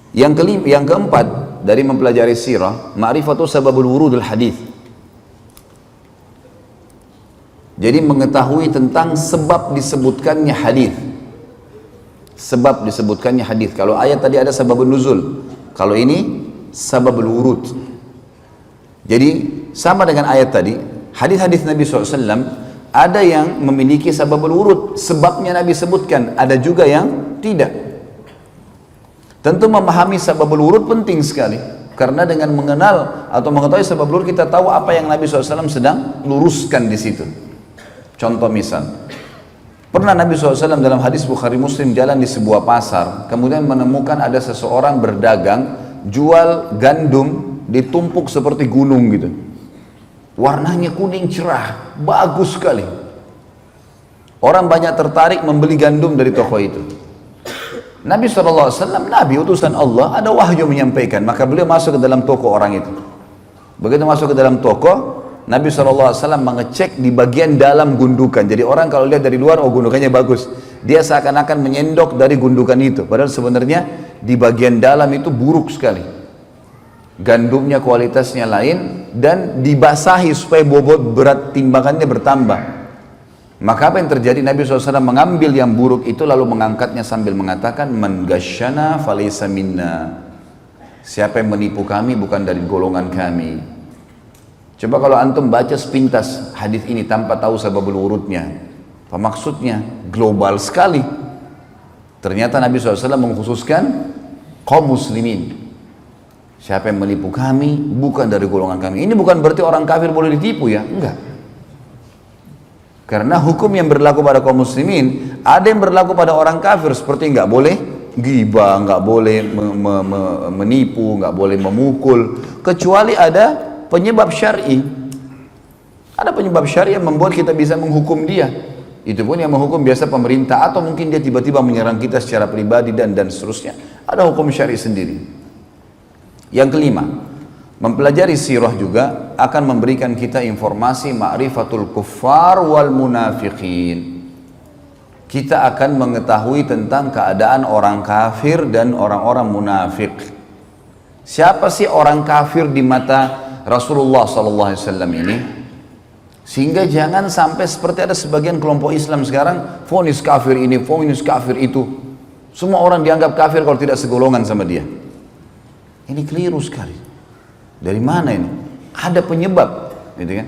Yang keempat dari mempelajari sirah, ma'rifatu sababul wurudul hadis. Jadi mengetahui tentang sebab disebutkannya hadis. Sebab disebutkannya hadis. Kalau ayat tadi ada sababun nuzul, kalau ini sababul wurud. Jadi sama dengan ayat tadi, hadis-hadis Nabi SAW ada yang memiliki sababul wurud, sebabnya Nabi sebutkan, ada juga yang tidak. Tentu memahami sababul wurud penting sekali, karena dengan mengenal atau mengetahui sababul wurud kita tahu apa yang Nabi SAW sedang luruskan di situ. Contoh misal, pernah Nabi SAW dalam hadis Bukhari Muslim jalan di sebuah pasar, kemudian menemukan ada seseorang berdagang jual gandum ditumpuk seperti gunung gitu. Warnanya kuning cerah, bagus sekali. Orang banyak tertarik membeli gandum dari toko itu. Nabi SAW, Nabi utusan Allah, ada wahyu menyampaikan, maka beliau masuk ke dalam toko orang itu. Begitu masuk ke dalam toko, Nabi SAW mengecek di bagian dalam gundukan. Jadi orang kalau lihat dari luar, oh gundukannya bagus. Dia seakan-akan menyendok dari gundukan itu. Padahal sebenarnya di bagian dalam itu buruk sekali. Gandumnya kualitasnya lain dan dibasahi supaya bobot berat timbangannya bertambah. Maka apa yang terjadi? Nabi SAW mengambil yang buruk itu lalu mengangkatnya sambil mengatakan, man ghasyana falaysa minna. Siapa yang menipu kami bukan dari golongan kami. Coba kalau antum baca sepintas hadis ini tanpa tahu sababul wurudnya, apa maksudnya? Global sekali. Ternyata Nabi SAW mengkhususkan kaum muslimin. Siapa yang menipu kami bukan dari golongan kami. Ini bukan berarti orang kafir boleh ditipu ya, enggak. Karena hukum yang berlaku pada kaum muslimin ada yang berlaku pada orang kafir, seperti enggak boleh ghibah, enggak boleh menipu, enggak boleh memukul, kecuali ada penyebab syar'i. Ada penyebab syar'i yang membuat kita bisa menghukum dia. Itu pun yang menghukum biasa pemerintah, atau mungkin dia tiba-tiba menyerang kita secara pribadi dan seterusnya. Ada hukum syar'i sendiri. Yang kelima, mempelajari sirah juga akan memberikan kita informasi ma'rifatul kuffar wal munafiqin. Kita akan mengetahui tentang keadaan orang kafir dan orang-orang munafik. Siapa sih orang kafir di mata Rasulullah SAW ini? Sehingga jangan sampai seperti ada sebagian kelompok Islam sekarang, vonis kafir ini, vonis kafir itu. Semua orang dianggap kafir kalau tidak segolongan sama dia. Ini keliru sekali. Dari mana ini? Ada penyebab, gitu kan?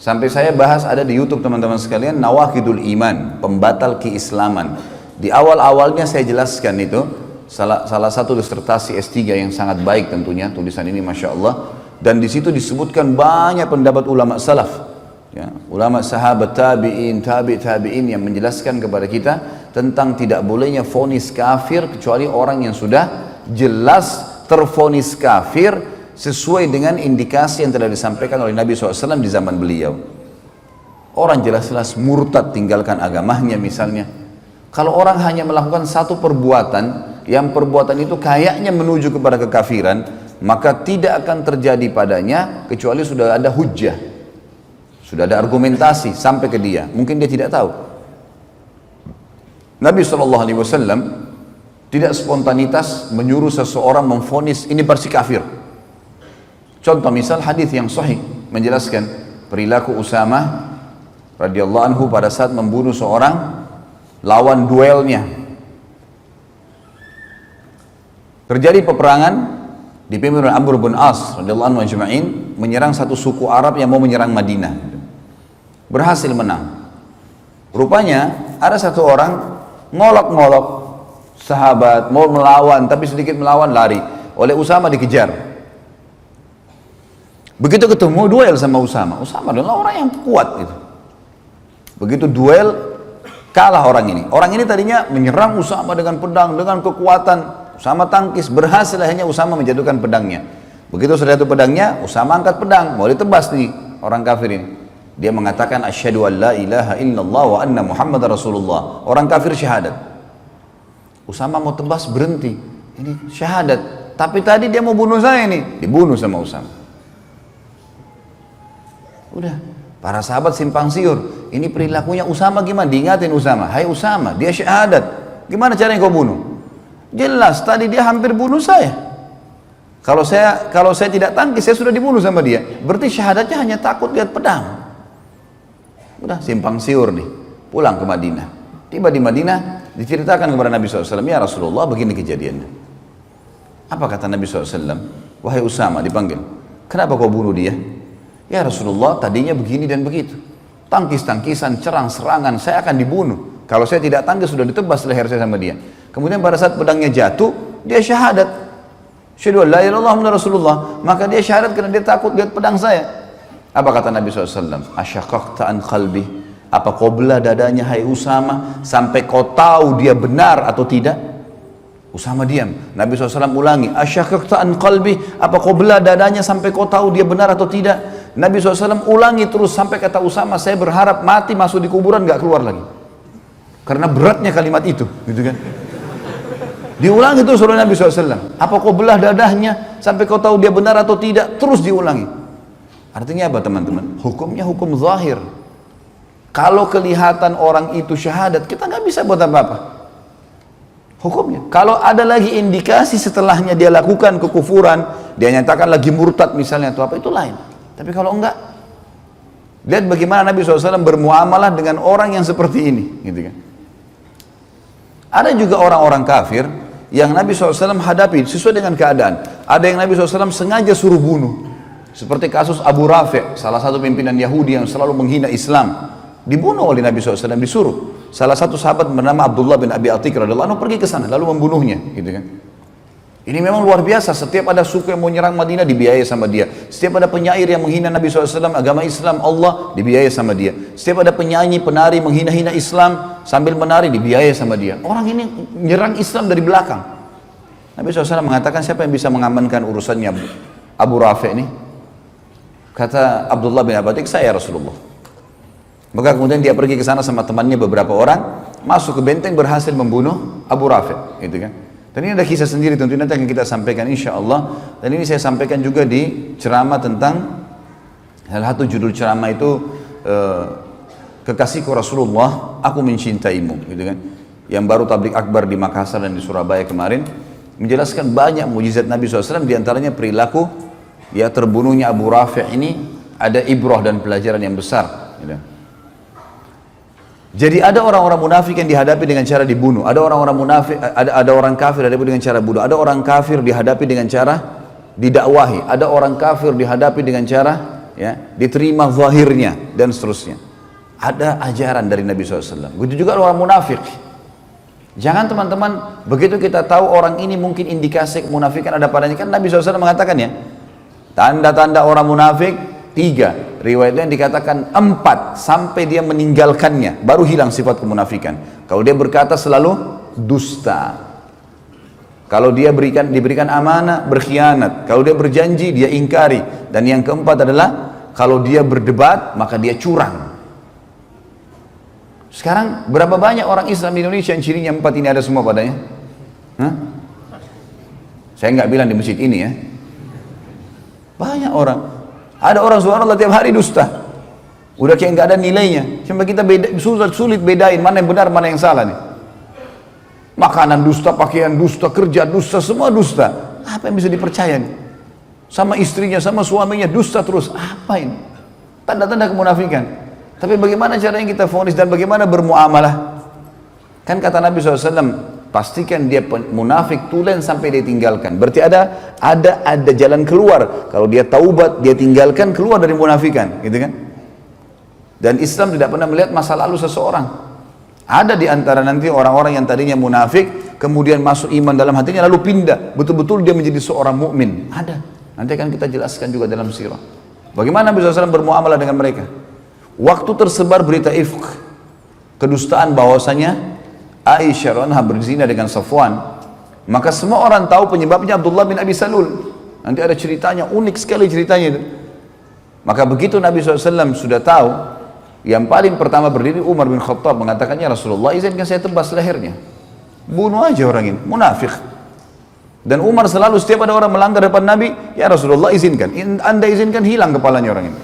Sampai saya bahas ada di YouTube teman-teman sekalian, Nawaqidul Iman, pembatal keislaman. Di awal-awalnya saya jelaskan itu, salah satu disertasi S3 yang sangat baik tentunya, tulisan ini Masya Allah. Dan di situ disebutkan banyak pendapat ulama salaf, ya, ulama sahabat tabi'in, tabi'in yang menjelaskan kepada kita tentang tidak bolehnya vonis kafir kecuali orang yang sudah jelas tervonis kafir sesuai dengan indikasi yang telah disampaikan oleh Nabi SAW di zaman beliau. Orang jelas-jelas murtad tinggalkan agamanya misalnya. Kalau orang hanya melakukan satu perbuatan, yang perbuatan itu kayaknya menuju kepada kekafiran, maka tidak akan terjadi padanya kecuali sudah ada hujjah, sudah ada argumentasi sampai ke dia. Mungkin dia tidak tahu. Nabi SAW tidak spontanitas menyuruh seseorang memvonis ini pasti kafir. Contoh misal hadis yang sahih menjelaskan perilaku Usamah radhiyallahu anhu pada saat membunuh seorang lawan duelnya. Terjadi peperangan dipimpin oleh Amr bin As radhiyallahu anhu ajma'in, menyerang satu suku Arab yang mau menyerang Madinah. Berhasil menang. Rupanya ada satu orang ngolok-ngolok sahabat, mau melawan tapi sedikit melawan, lari. Oleh Usama dikejar. Begitu ketemu duel sama Usama. Usama adalah orang yang kuat itu. Begitu duel kalah orang ini. Orang ini tadinya menyerang Usama dengan pedang, dengan kekuatan. Usama tangkis, berhasil akhirnya Usama menjatuhkan pedangnya. Begitu sudah jatuh pedangnya, Usama angkat pedang, mau ditebas nih orang kafir ini. Dia mengatakan asyhadu an la ilaha illallah wa anna Muhammad Rasulullah. Orang kafir syahadat. Usama mau tebas berhenti. Ini syahadat. Tapi tadi dia mau bunuh saya nih, dibunuh sama Usama. Udah, para sahabat simpang siur. Ini perilakunya Usama gimana? Diingatin Usama, hai Usama, dia syahadat. Gimana caranya kau bunuh? Jelas tadi dia hampir bunuh saya. Kalau saya tidak tangkis, saya sudah dibunuh sama dia. Berarti syahadatnya hanya takut lihat pedang. Udah simpang siur nih, pulang ke Madinah. Tiba di Madinah, diceritakan kepada Nabi SAW, ya Rasulullah begini kejadiannya. Apa kata Nabi SAW? Wahai Usama, dipanggil. Kenapa kau bunuh dia? Ya Rasulullah, tadinya begini dan begitu. Tangkis-tangkisan, serang-serangan, saya akan dibunuh. Kalau saya tidak tangkis, sudah ditebas leher saya sama dia. Kemudian pada saat pedangnya jatuh, dia syahadat. Asyhadu an la ilaha illallah Muhammadur Rasulullah. Maka dia syahadat karena dia takut lihat pedang saya. Apa kata Nabi SAW? Asyaqaqta an qalbi. Apa kau belah dadanya hai Usama sampai kau tahu dia benar atau tidak? Usama diam. Nabi SAW ulangi. Asyaqaqta an qalbi. Apa kau belah dadanya sampai kau tahu dia benar atau tidak? Nabi SAW ulangi terus sampai kata Usama, saya berharap mati masuk di kuburan gak keluar lagi. Karena beratnya kalimat itu, gitu kan? Diulangi terus oleh Nabi SAW. Apa kau belah dadahnya sampai kau tahu dia benar atau tidak? Terus diulangi. Artinya apa teman-teman? Hukumnya hukum zahir. Kalau kelihatan orang itu syahadat, kita nggak bisa buat apa-apa. Hukumnya. Kalau ada lagi indikasi setelahnya dia lakukan kekufuran, dia nyatakan lagi murtad misalnya atau apa, itu lain. Tapi kalau enggak, lihat bagaimana Nabi SAW bermuamalah dengan orang yang seperti ini, gitu kan? Ada juga orang-orang kafir yang Nabi SAW hadapi sesuai dengan keadaan. Ada yang Nabi SAW sengaja suruh bunuh. Seperti kasus Abu Rafi', salah satu pimpinan Yahudi yang selalu menghina Islam. Dibunuh oleh Nabi SAW, disuruh. Salah satu sahabat bernama Abdullah bin Abi Atiq radhiyallahu anhu pergi ke sana, lalu membunuhnya, gitu kan. Ini memang luar biasa, setiap ada suku yang mau nyerang Madinah dibiayai sama dia. Setiap ada penyair yang menghina Nabi SAW, agama Islam, Allah, dibiayai sama dia. Setiap ada penyanyi, penari menghina-hina Islam, sambil menari dibiayai sama dia. Orang ini nyerang Islam dari belakang. Nabi SAW mengatakan, siapa yang bisa mengamankan urusannya Abu Rafi' ini? Kata Abdullah bin Abi Atiq, saya Rasulullah. Maka kemudian dia pergi ke sana sama temannya beberapa orang, masuk ke benteng, berhasil membunuh Abu Rafi', gitu kan. Dan ini ada kisah sendiri, tentunya nanti akan kita sampaikan insya Allah. Dan ini saya sampaikan juga di ceramah tentang salah satu judul ceramah itu kekasihku Rasulullah, aku mencintaimu, gitu kan. Yang baru tablik akbar di Makassar dan di Surabaya kemarin, menjelaskan banyak mujizat Nabi SAW, diantaranya perilaku ya terbunuhnya Abu Rafi' ini ada ibrah dan pelajaran yang besar, gitu. Jadi ada orang-orang munafik yang dihadapi dengan cara dibunuh, ada orang-orang munafik, ada orang kafir dihadapi dengan cara bunuh, ada orang kafir dihadapi dengan cara didakwahi, ada orang kafir dihadapi dengan cara ya diterima zahirnya dan seterusnya. Ada ajaran dari Nabi SAW. Begitu juga orang munafik. Jangan teman-teman, begitu kita tahu orang ini mungkin indikasi kemunafikan ada padanya, kan Nabi SAW mengatakan ya, tanda-tanda orang munafik 3, riwayatnya dikatakan 4 sampai dia meninggalkannya baru hilang sifat kemunafikan. Kalau dia berkata selalu dusta, kalau dia diberikan amanah berkhianat, kalau dia berjanji dia ingkari, dan yang keempat adalah kalau dia berdebat maka dia curang. Sekarang berapa banyak orang Islam di Indonesia yang cirinya 4 ini ada semua padanya? Hah? Saya nggak bilang di masjid ini ya, banyak orang. Ada orang subhanallah tiap hari dusta. Udah kayak nggak ada nilainya. Cuma kita sulit bedain mana yang benar, mana yang salah nih. Makanan dusta, pakaian dusta, kerja dusta, semua dusta. Apa yang bisa dipercaya nih? Sama istrinya, sama suaminya dusta terus. Apa ini? Tanda-tanda kemunafikan. Tapi bagaimana caranya kita vonis dan bagaimana bermuamalah? Kan kata Nabi SAW, pastikan dia munafik tulen sampai dia tinggalkan. Berarti ada jalan keluar. Kalau dia taubat, dia tinggalkan, keluar dari munafikan, gitu kan? Dan Islam tidak pernah melihat masa lalu seseorang. Ada di antara nanti orang-orang yang tadinya munafik, kemudian masuk iman dalam hatinya lalu pindah, betul-betul dia menjadi seorang mukmin. Ada. Nanti akan kita jelaskan juga dalam sirah. Bagaimana Nabi SAW bermuamalah dengan mereka? Waktu tersebar berita ifk, kedustaan bahwasanya Aisyah radhiyallahu anha berzina dengan Safwan, maka semua orang tahu penyebabnya Abdullah bin Abi Salul. Nanti ada ceritanya, unik sekali ceritanya itu. Maka begitu Nabi SAW sudah tahu, yang paling pertama berdiri Umar bin Khattab mengatakannya, Rasulullah izinkan saya tebas lehernya, bunuh aja orang ini, munafik. Dan Umar selalu setiap ada orang melanggar depan Nabi, ya Rasulullah izinkan, anda izinkan hilang kepalanya orang ini.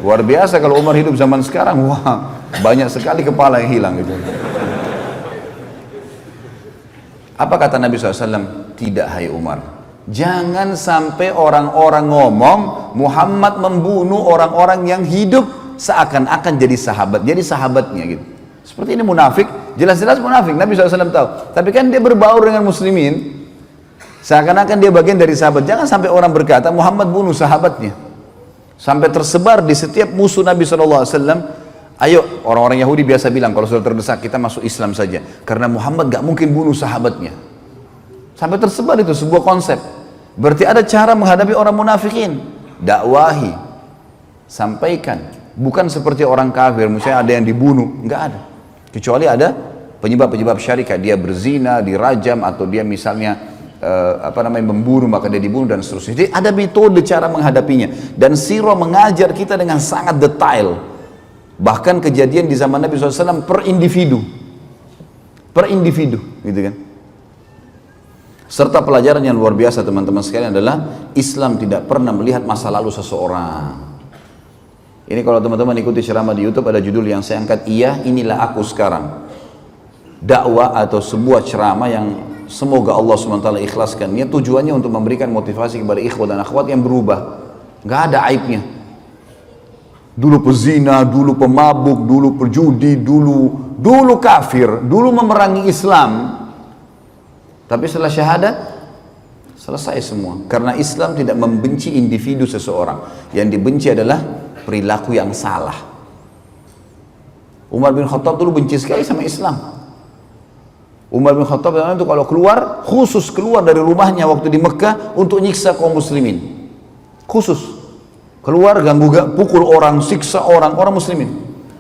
Luar biasa kalau Umar hidup zaman sekarang, wah banyak sekali kepala yang hilang gitu. Apa kata Nabi SAW? Tidak, hai Umar, jangan sampai orang-orang ngomong Muhammad membunuh orang-orang yang hidup seakan-akan jadi sahabatnya gitu. Seperti ini munafik, jelas-jelas munafik, Nabi SAW tahu. Tapi kan dia berbaur dengan muslimin, seakan-akan dia bagian dari sahabat. Jangan sampai orang berkata Muhammad bunuh sahabatnya. Sampai tersebar di setiap musuh Nabi SAW. Ayo, orang-orang Yahudi biasa bilang kalau sudah terdesak kita masuk Islam saja, karena Muhammad gak mungkin bunuh sahabatnya. Sampai tersebar itu sebuah konsep. Berarti ada cara menghadapi orang munafikin. Dakwahi, sampaikan. Bukan seperti orang kafir, misalnya ada yang dibunuh, nggak ada. Kecuali ada penyebab-penyebab syarikat, dia berzina, dirajam, atau dia misalnya membunuh, maka dia dibunuh dan seterusnya. Jadi ada metode cara menghadapinya. Dan sirah mengajar kita dengan sangat detail. Bahkan kejadian di zaman Nabi SAW per individu, gitu kan. Serta pelajaran yang luar biasa teman-teman sekalian adalah Islam tidak pernah melihat masa lalu seseorang. Ini kalau teman-teman ikuti ceramah di YouTube ada judul yang saya angkat, iya inilah aku sekarang. Dakwah atau sebuah ceramah yang semoga Allah SWT ikhlaskan. Ini tujuannya untuk memberikan motivasi kepada ikhwat dan akhwat yang berubah. Nggak ada aibnya. Dulu pezina, dulu pemabuk, dulu perjudi, dulu kafir, dulu memerangi Islam. Tapi setelah syahadat, selesai semua. Karena Islam tidak membenci individu seseorang. Yang dibenci adalah perilaku yang salah. Umar bin Khattab dulu benci sekali sama Islam. Umar bin Khattab itu kalau keluar, khusus keluar dari rumahnya waktu di Mekah untuk nyiksa kaum muslimin. Khusus. Keluar ganggu, pukul orang, siksa orang muslimin.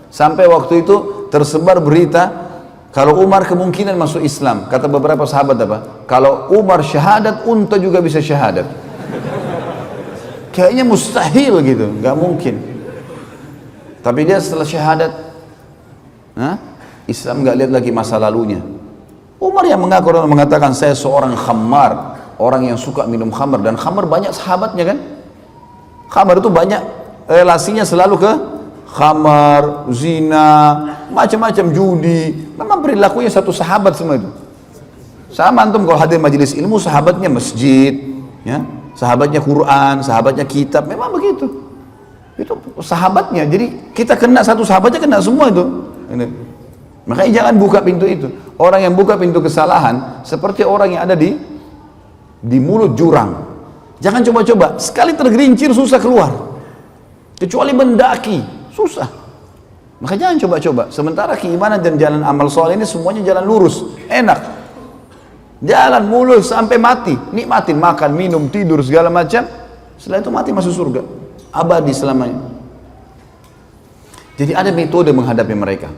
Sampai waktu itu tersebar berita kalau Umar kemungkinan masuk Islam. Kata beberapa sahabat apa? Kalau Umar syahadat, unta juga bisa syahadat. Kayaknya mustahil gitu, nggak mungkin. Tapi dia setelah syahadat, Islam nggak lihat lagi masa lalunya. Umar yang mengaku dan mengatakan saya seorang khamar, orang yang suka minum khamar, dan khamar banyak sahabatnya kan. Khamar itu banyak relasinya selalu ke khamar, zina, macam-macam judi. Memang perilakunya satu sahabat semua itu. Sama antum kalau hadir majelis ilmu, sahabatnya masjid, ya, sahabatnya Quran, sahabatnya kitab, memang begitu. Itu sahabatnya. Jadi kita kena satu sahabatnya, kena semua itu. Makanya jangan buka pintu itu. Orang yang buka pintu kesalahan seperti orang yang ada di mulut jurang. Jangan coba-coba, sekali tergerincir susah keluar. Kecuali mendaki, susah. Maka jangan coba-coba. Sementara keimanan dan jalan amal soleh ini semuanya jalan lurus, enak. Jalan mulus sampai mati, nikmatin makan, minum, tidur, segala macam. Setelah itu mati masuk surga, abadi selamanya. Jadi ada metode menghadapi mereka.